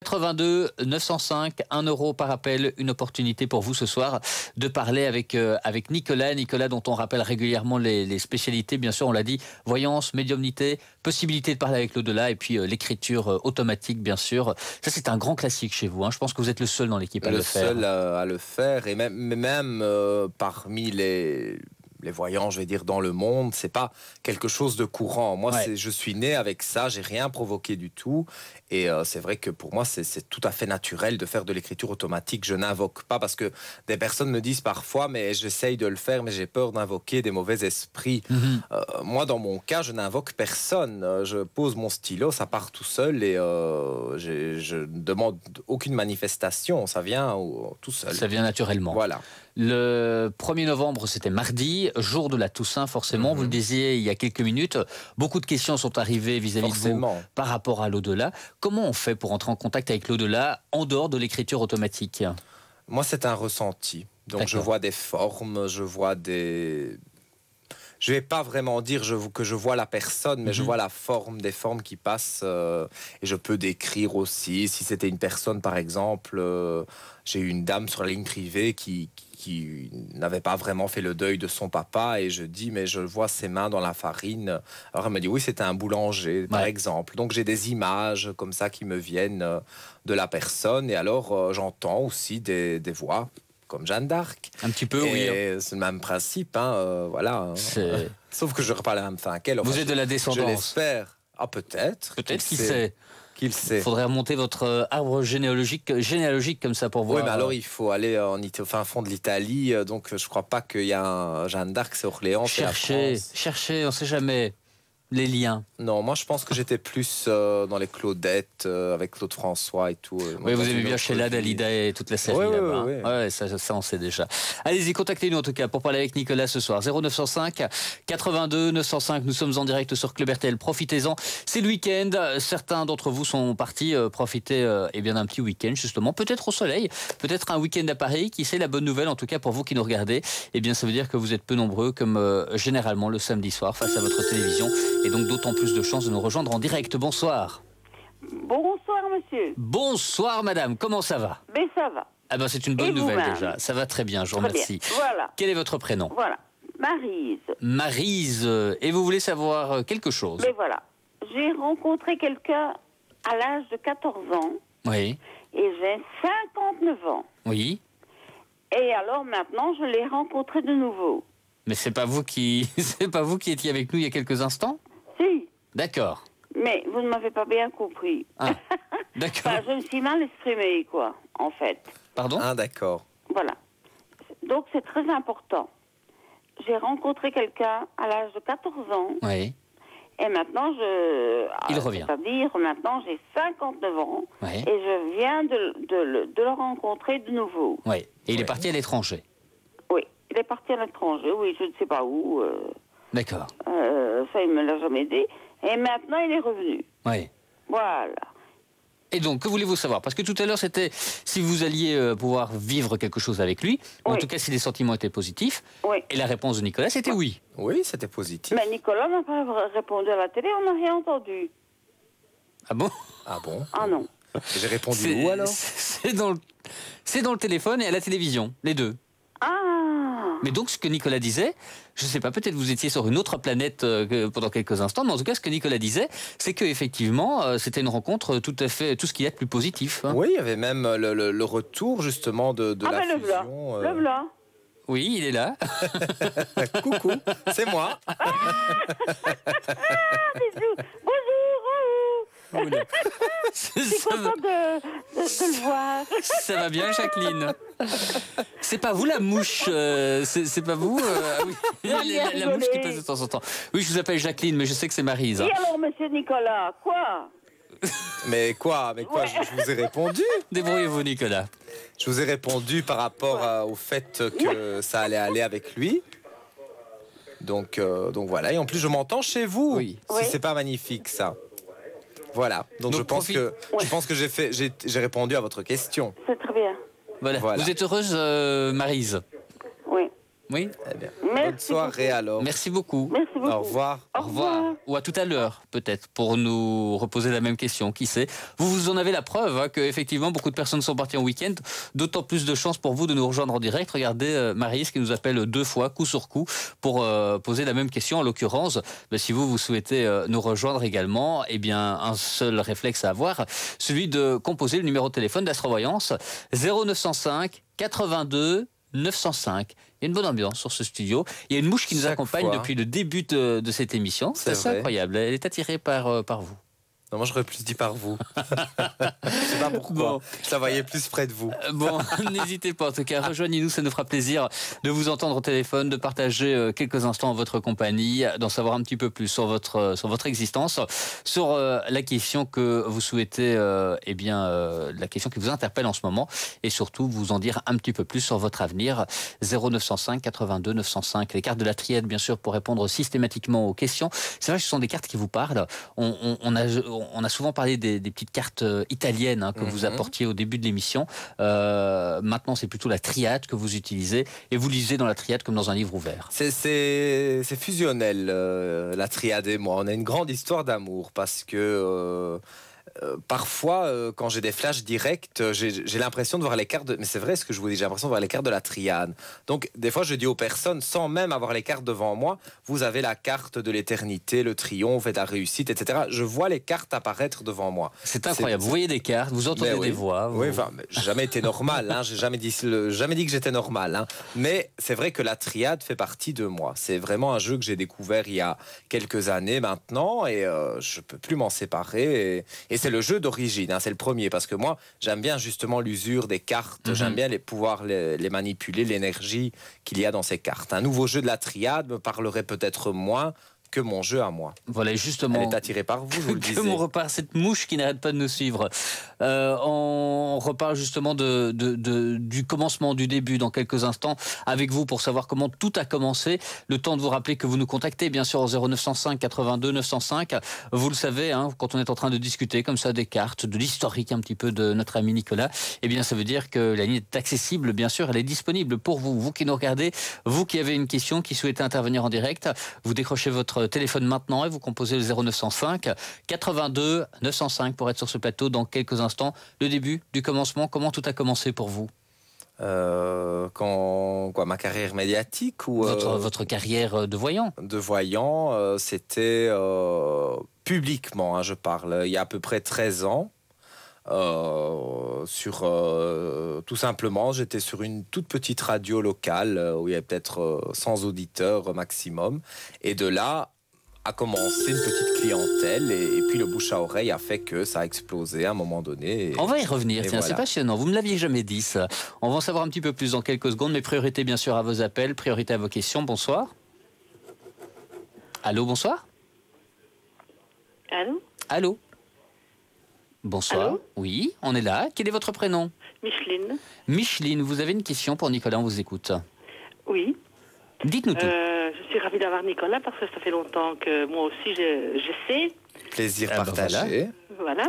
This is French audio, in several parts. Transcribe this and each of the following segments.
82 905, 1 euro par appel, une opportunité pour vous ce soir de parler avec Nicolas dont on rappelle régulièrement les spécialités, bien sûr on l'a dit, voyance, médiumnité, possibilité de parler avec l'au-delà et puis l'écriture automatique bien sûr. Ça c'est un grand classique chez vous, hein. Je pense que vous êtes le seul dans l'équipe à le faire. Le seul à le faire et même parmi les voyants, je vais dire, dans le monde, c'est pas quelque chose de courant. Moi, je suis né avec ça, j'ai rien provoqué du tout. Et c'est vrai que pour moi, c'est tout à fait naturel de faire de l'écriture automatique. Je n'invoque pas parce que des personnes me disent parfois, mais j'essaye de le faire, mais j'ai peur d'invoquer des mauvais esprits. Moi, dans mon cas, je n'invoque personne. Je pose mon stylo, ça part tout seul et je ne demande aucune manifestation. Ça vient tout seul. Ça vient naturellement. Voilà. Le 1er novembre, c'était mardi, jour de la Toussaint, forcément. Vous le disiez il y a quelques minutes. Beaucoup de questions sont arrivées vis-à-vis de vous par rapport à l'au-delà. Comment on fait pour entrer en contact avec l'au-delà en dehors de l'écriture automatique? Moi, c'est un ressenti. Donc, je vois des formes, je vois des... Je ne vais pas vraiment dire que je vois la personne, mais je vois la forme, des formes qui passent. Et je peux décrire aussi. Si c'était une personne, par exemple, j'ai eu une dame sur la ligne privée qui n'avait pas vraiment fait le deuil de son papa. Et je dis, mais je vois ses mains dans la farine. Alors elle m'a dit, oui, c'était un boulanger, par exemple. Donc j'ai des images comme ça qui me viennent de la personne. Et alors j'entends aussi des voix. Comme Jeanne d'Arc. Un petit peu, oui. C'est le même principe, hein, voilà. Sauf que je reparle à la même fin qu'elle. Vous êtes de la descendance. Je l'espère. Ah, peut-être. Peut-être, qui sait. Qu'il sait. Il faudrait remonter votre arbre généalogique comme ça pour voir. Oui, mais alors il faut aller au fin fond de l'Italie. Donc je crois pas qu'il y a un Jeanne d'Arc, c'est Orléans. Cherchez, on ne sait jamais. Les liens. Non, moi je pense que j'étais plus dans les Claudettes, avec Claude François et tout. Oui, vous aimez bien Sheila, Dalida et toute la série là-bas. Oui, ça on sait déjà. Allez-y, contactez-nous en tout cas pour parler avec Nicolas ce soir. 0905 82 905, nous sommes en direct sur Club RTL. Profitez-en, c'est le week-end. Certains d'entre vous sont partis profiter d'un petit week-end justement. Peut-être au soleil, peut-être un week-end à Paris. Qui sait, la bonne nouvelle en tout cas pour vous qui nous regardez. Ça veut dire que vous êtes peu nombreux comme généralement le samedi soir face à votre télévision. Et donc d'autant plus de chances de nous rejoindre en direct. Bonsoir. Bonsoir, monsieur. Bonsoir, madame. Comment ça va? Ben, ça va. Ah ben, c'est une bonne nouvelle déjà. Ça va très bien, je vous remercie. Voilà. Quel est votre prénom? Voilà. Maryse. Maryse. Et vous voulez savoir quelque chose? Ben voilà. J'ai rencontré quelqu'un à l'âge de 14 ans. Oui. Et j'ai 59 ans. Oui. Et alors maintenant, je l'ai rencontré de nouveau. Mais c'est pas vous qui étiez avec nous il y a quelques instants? Si. D'accord. Mais vous ne m'avez pas bien compris. Ah, d'accord. Enfin, je me suis mal exprimée, quoi, en fait. Pardon? Ah, d'accord. Voilà. Donc, c'est très important. J'ai rencontré quelqu'un à l'âge de 14 ans. Oui. Et maintenant, il revient. C'est-à-dire, maintenant, j'ai 59 ans. Oui. Et je viens de le rencontrer de nouveau. Oui. Et il est parti à l'étranger? Oui. Il est parti à l'étranger, oui, je ne sais pas où. D'accord. Ça, il ne me l'a jamais dit. Et maintenant, il est revenu. Oui. Voilà. Et donc, que voulez-vous savoir? Parce que tout à l'heure, c'était si vous alliez pouvoir vivre quelque chose avec lui, ou en tout cas si les sentiments étaient positifs. Oui. Et la réponse de Nicolas, c'était oui. Oui, c'était positif. Mais Nicolas n'a pas répondu à la télé, on n'a rien entendu. Ah bon? Ah bon? Ah non. J'ai répondu où alors? C'est dans le téléphone et à la télévision, les deux. Ah! Mais donc, ce que Nicolas disait, je ne sais pas, peut-être vous étiez sur une autre planète pendant quelques instants, mais en tout cas, ce que Nicolas disait, c'est qu'effectivement, c'était une rencontre tout à fait, tout ce qu'il y a de plus positif. Hein. Oui, il y avait même le retour, justement, de la fusion. Le blanc. Oui, il est là. Coucou, c'est moi. Bisous. Bonjour. Je suis contente de le voir. Ça va bien, Jacqueline? C'est pas vous la mouche? C'est pas vous oui. La mouche qui passe de temps en temps. Oui, je vous appelle Jacqueline, mais je sais que c'est Maryse. Et alors, monsieur Nicolas, quoi? Mais quoi je vous ai répondu. Débrouillez-vous, Nicolas. Je vous ai répondu par rapport au fait que ça allait aller avec lui. Donc voilà. Et en plus, je m'entends chez vous. Oui. Si c'est pas magnifique, ça. Voilà. Donc je pense que j'ai répondu à votre question. C'est très bien. Voilà. Vous êtes heureuse, Maryse? Oui. Oui. Eh bien, bonne soirée alors. Merci beaucoup. Merci beaucoup. Au revoir. Au revoir. Ou à tout à l'heure, peut-être, pour nous reposer la même question. Qui sait? Vous en avez la preuve que effectivement beaucoup de personnes sont parties en week-end. D'autant plus de chance pour vous de nous rejoindre en direct. Regardez Maryse qui nous appelle 2 fois, coup sur coup, pour poser la même question. En l'occurrence, si vous souhaitez nous rejoindre également, eh bien, un seul réflexe à avoir, celui de composer le numéro de téléphone d'Astrovoyance 0905 82 905. Il y a une bonne ambiance sur ce studio. Il y a une mouche qui nous accompagne depuis le début de cette émission. C'est assez incroyable. Elle est attirée par vous. Non, moi j'aurais plus dit par vous. Je sais pas pourquoi. Bon. Je la voyais plus près de vous. Bon, n'hésitez pas. En tout cas, rejoignez-nous. Ça nous fera plaisir de vous entendre au téléphone, de partager quelques instants en votre compagnie, d'en savoir un petit peu plus sur votre existence, sur la question que vous souhaitez, la question qui vous interpelle en ce moment, et surtout vous en dire un petit peu plus sur votre avenir. 0905 82 905. Les cartes de la triade, bien sûr, pour répondre systématiquement aux questions. C'est vrai que ce sont des cartes qui vous parlent. On a souvent parlé des petites cartes italiennes que vous apportiez au début de l'émission. Maintenant, c'est plutôt la triade que vous utilisez. Et vous lisez dans la triade comme dans un livre ouvert. C'est fusionnel, la triade et moi. On a une grande histoire d'amour parce que... parfois, quand j'ai des flashs directs, j'ai l'impression de voir les cartes. Mais c'est vrai ce que je vous dis, j'ai l'impression de voir les cartes de la triade. Donc, des fois, je dis aux personnes, sans même avoir les cartes devant moi, vous avez la carte de l'éternité, le triomphe et la réussite, etc. Je vois les cartes apparaître devant moi. C'est incroyable. Vous voyez des cartes, vous entendez des voix. Vous... Oui, enfin, j'ai jamais été normal. J'ai jamais dit que j'étais normal. Mais c'est vrai que la triade fait partie de moi. C'est vraiment un jeu que j'ai découvert il y a quelques années maintenant, et je peux plus m'en séparer. Et c'est le jeu d'origine, c'est le premier, parce que moi j'aime bien justement l'usure des cartes, j'aime bien pouvoir les manipuler, l'énergie qu'il y a dans ces cartes. Un nouveau jeu de la triade me parlerait peut-être moins que mon jeu à moi. Voilà, justement. Elle est attirée par vous, je vous le disais. On repart, cette mouche qui n'arrête pas de nous suivre. On reparle justement du commencement, du début, dans quelques instants, avec vous, pour savoir comment tout a commencé. Le temps de vous rappeler que vous nous contactez, bien sûr, au 0905 82 905. Vous le savez, quand on est en train de discuter comme ça des cartes, de l'historique un petit peu de notre ami Nicolas, eh bien, ça veut dire que la ligne est accessible, bien sûr, elle est disponible pour vous. Vous qui nous regardez, vous qui avez une question, qui souhaitez intervenir en direct, vous décrochez votre téléphone maintenant et vous composez le 0905 82 905 pour être sur ce plateau dans quelques instants. Le début du commencement, comment tout a commencé pour vous? Ma carrière médiatique ou votre carrière de voyant? De voyant, c'était publiquement, je parle, il y a à peu près 13 ans. Tout simplement, j'étais sur une toute petite radio locale où il y avait peut-être 100 auditeurs maximum, et de là a commencé une petite clientèle, et puis le bouche à oreille a fait que ça a explosé à un moment donné. On va y revenir, tiens, voilà. C'est passionnant, vous ne me l'aviez jamais dit ça. On va en savoir un petit peu plus dans quelques secondes, mais priorité bien sûr à vos appels, priorité à vos questions. Bonsoir. Allô, bonsoir. Allô. Allô. Bonsoir. Allô. Oui, on est là. Quel est votre prénom? Micheline. Micheline, vous avez une question pour Nicolas, on vous écoute. Oui. Dites-nous tout. Je suis ravie d'avoir Nicolas parce que ça fait longtemps que moi aussi je sais. Plaisir partagé. Voilà.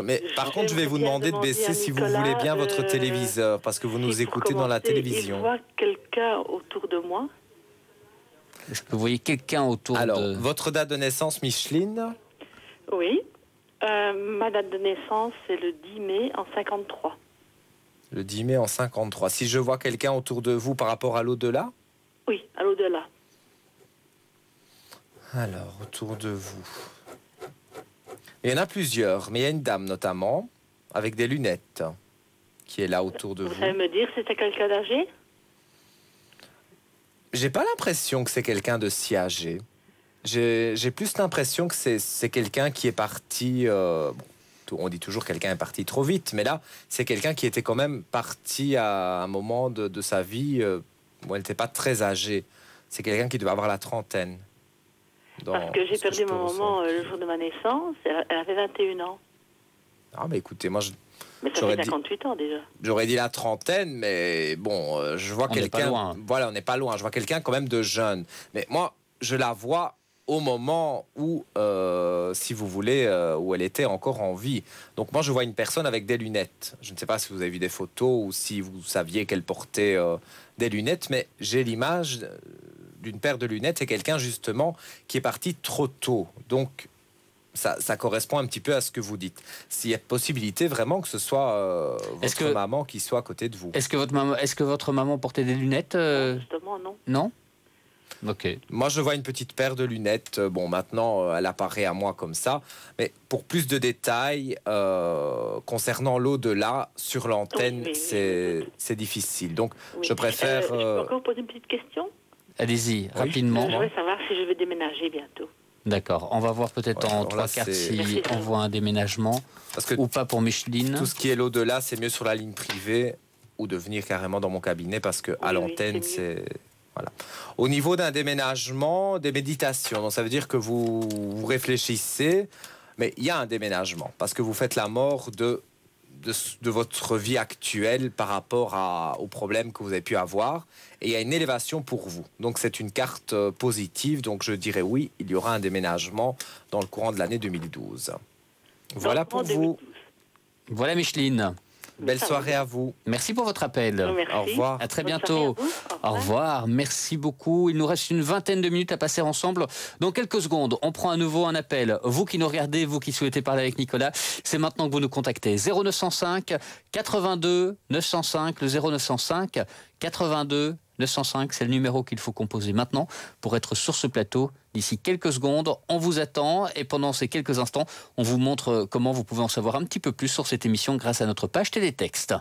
Mais par contre, je vais vous demander de baisser, si vous voulez bien, votre téléviseur, parce que vous nous écoutez dans la télévision. Il voit quelqu'un autour de moi. Est-ce que vous voyez quelqu'un autour de... Alors, votre date de naissance, Micheline? Oui. Ma date de naissance, c'est le 10 mai en 53. Le 10 mai en 53. Si je vois quelqu'un autour de vous par rapport à l'au-delà? Oui, à l'au-delà. Alors, autour de vous... Il y en a plusieurs, mais il y a une dame notamment, avec des lunettes, qui est là autour de vous. Vous savez me dire si c'était quelqu'un d'âgé? J'ai pas l'impression que c'est quelqu'un de si âgé. J'ai plus l'impression que c'est quelqu'un qui est parti... on dit toujours quelqu'un est parti trop vite, mais là, c'est quelqu'un qui était quand même parti à un moment de sa vie où elle n'était pas très âgée. C'est quelqu'un qui devait avoir la trentaine. Parce que j'ai perdu mon maman le jour de ma naissance, elle avait 21 ans. Ah, mais écoutez, moi, mais ça fait 58 ans déjà. J'aurais dit la trentaine, mais bon, je vois quelqu'un... Voilà, on n'est pas loin. Je vois quelqu'un quand même de jeune. Mais moi, je la vois au moment où, si vous voulez, où elle était encore en vie. Donc moi, je vois une personne avec des lunettes. Je ne sais pas si vous avez vu des photos ou si vous saviez qu'elle portait des lunettes, mais j'ai l'image d'une paire de lunettes et quelqu'un, justement, qui est parti trop tôt. Donc, ça correspond un petit peu à ce que vous dites. S'il y a possibilité vraiment que ce soit votre maman qui soit à côté de vous. Est-ce que votre maman portait des lunettes Justement, non. Non. Ok. Moi, je vois une petite paire de lunettes. Bon, maintenant, elle apparaît à moi comme ça. Mais pour plus de détails concernant l'au-delà, sur l'antenne, c'est difficile. Donc, je préfère... Je peux encore poser une petite question? Allez-y, rapidement. Je voudrais savoir si je vais déménager bientôt. D'accord. On va voir peut-être en trois quarts si on voit un déménagement ou pas pour Micheline. Tout ce qui est l'au-delà, c'est mieux sur la ligne privée ou de venir carrément dans mon cabinet parce que à l'antenne, c'est... Voilà. Au niveau d'un déménagement, des méditations, donc ça veut dire que vous réfléchissez, mais il y a un déménagement parce que vous faites la mort de votre vie actuelle par rapport aux problèmes que vous avez pu avoir, et il y a une élévation pour vous. Donc c'est une carte positive, donc je dirais oui, il y aura un déménagement dans le courant de l'année 2012. Voilà pour vous. Voilà Micheline. Belle soirée à vous. Merci pour votre appel. Merci. Au revoir. À très bientôt. Au revoir. Merci beaucoup. Il nous reste une vingtaine de minutes à passer ensemble. Dans quelques secondes, on prend à nouveau un appel. Vous qui nous regardez, vous qui souhaitez parler avec Nicolas, c'est maintenant que vous nous contactez. 0905 82 905, le 0905 82 905, c'est le numéro qu'il faut composer maintenant pour être sur ce plateau. D'ici quelques secondes, on vous attend et pendant ces quelques instants, on vous montre comment vous pouvez en savoir un petit peu plus sur cette émission grâce à notre page télétexte.